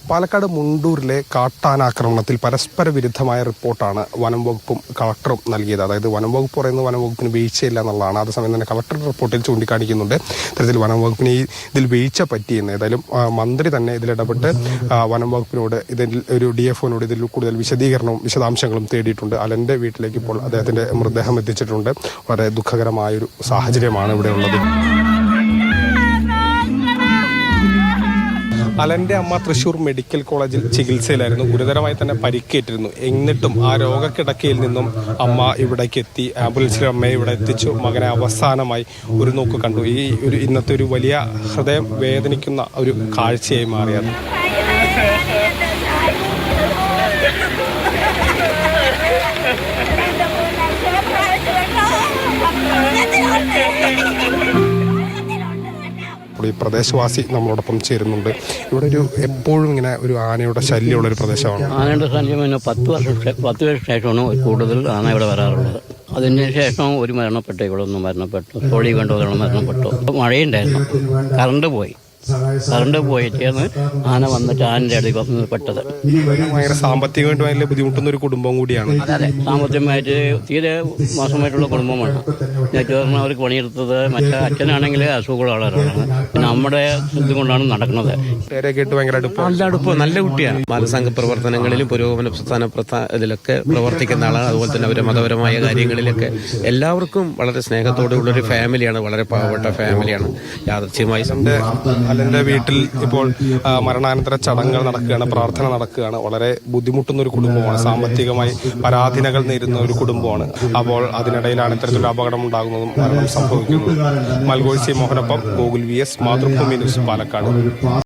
പാലക്കാട് മുണ്ടൂരിലെ കാട്ടാനാക്രമണത്തിൽ പരസ്പര വിരുദ്ധമായ റിപ്പോർട്ടാണ് വനം വകുപ്പും കളക്ടറും നൽകിയത്. അതായത് വനം വകുപ്പ് പറയുന്നത് വനം വകുപ്പിന് വീഴ്ചയില്ല എന്നുള്ളതാണ്. അതേസമയം തന്നെ കളക്ടറുടെ റിപ്പോർട്ടിൽ ചൂണ്ടിക്കാണിക്കുന്നുണ്ട് ഇത്തരത്തിൽ വനം വകുപ്പിന് ഇതിൽ വീഴ്ച പറ്റിയെന്ന്. ഏതായാലും മന്ത്രി തന്നെ ഇതിലിടപെട്ട് വനം വകുപ്പിനോട് ഇതിൽ ഒരു DFOനോട് ഇതിൽ കൂടുതൽ വിശദീകരണവും വിശദാംശങ്ങളും തേടിയിട്ടുണ്ട്. അലന്റെ വീട്ടിലേക്ക് ഇപ്പോൾ അദ്ദേഹത്തിന്റെ മൃതദേഹം എത്തിച്ചിട്ടുണ്ട്. വളരെ ദുഃഖകരമായൊരു സാഹചര്യമാണ് ഇവിടെ ഉള്ളത്. അലന്റെ അമ്മ തൃശൂർ മെഡിക്കൽ കോളേജിൽ ചികിത്സയിലായിരുന്നു. ഗുരുതരമായി തന്നെ പരിക്കേറ്റിരുന്നു. എന്നിട്ടും ആ രോഗക്കിടക്കയിൽ നിന്നും അമ്മ ഇവിടേക്ക് എത്തി. ആംബുലൻസിൽ അമ്മയെ ഇവിടെ എത്തിച്ചു. മകനെ അവസാനമായി ഒരു നോക്ക് കണ്ടു. ഈ ഒരു ഇന്നത്തെ ഒരു വലിയ ഹൃദയം വേദനിക്കുന്ന ഒരു കാഴ്ചയായി മാറിയത്. ഈ പ്രദേശവാസി നമ്മളോടൊപ്പം ചേരുന്നുണ്ട്. ഇവിടെ ഒരു എപ്പോഴും ഇങ്ങനെ ഒരു ആനയുടെ ശല്യമുള്ള ഒരു പ്രദേശമാണ്. ആനയുടെ ശല്യം 10 വർഷം ശേഷമാണ് കൂടുതൽ ആന ഇവിടെ വരാറുള്ളത്. അതിന് ശേഷം ഒരു ഇവിടെ ഒന്ന് മരണപ്പെട്ടു. തോളി കണ്ടോളം മരണപ്പെട്ടു. മഴയുണ്ടായിരുന്നു, കറണ്ട് പോയിട്ടാണ് ആന വന്നിട്ട് ആനയുടെ അടുത്ത് വന്ന് പെട്ടത്. ഭയങ്കര സാമ്പത്തികമായിട്ട് വലിയ ബുദ്ധിമുട്ടുന്ന ഒരു കുടുംബം കൂടിയാണ്. അതെ, സാമ്പത്തികമായിട്ട് തീരെ മോശമായിട്ടുള്ള കുടുംബമാണ്. ചേർന്ന് അവർക്ക് പണിയെടുത്തത്. മറ്റേ അച്ഛനാണെങ്കിൽ അസുഖമുള്ള ആളാണ്. നമ്മുടെ ഇതുകൊണ്ടാണ് നടക്കുന്നത്. നല്ല അടുപ്പ്, നല്ല കുട്ടിയാണ്. ബാലസംഘ പ്രവർത്തനങ്ങളിലും പുരോഗമന പ്രസ്ഥാന ഇതിലൊക്കെ പ്രവർത്തിക്കുന്ന ആളാണ്. അതുപോലെ തന്നെ അവരുടെ മതപരമായ കാര്യങ്ങളിലൊക്കെ എല്ലാവർക്കും വളരെ സ്നേഹത്തോടെയുള്ളൊരു ഫാമിലിയാണ്. വളരെ പാവപ്പെട്ട ഫാമിലിയാണ്. യാദൃച്ഛികമായി അലന്റെ വീട്ടിൽ ഇപ്പോൾ മരണാനന്തര ചടങ്ങുകൾ നടക്കുകയാണ്, പ്രാർത്ഥന നടക്കുകയാണ്. വളരെ ബുദ്ധിമുട്ടുന്ന ഒരു കുടുംബമാണ്. സാമ്പത്തികമായി പരാധീനകൾ നേരിടുന്ന ഒരു കുടുംബമാണ്. അപ്പോൾ അതിനിടയിലാണ് ഇത്തരത്തിലൊരു അപകടം ഉണ്ടാകുന്നതും മരണം സംഭവിക്കുന്നതും. മൽഗോഴ് സി മോഹനൊപ്പം Google VS, Mathrubhumi news, Palakkad.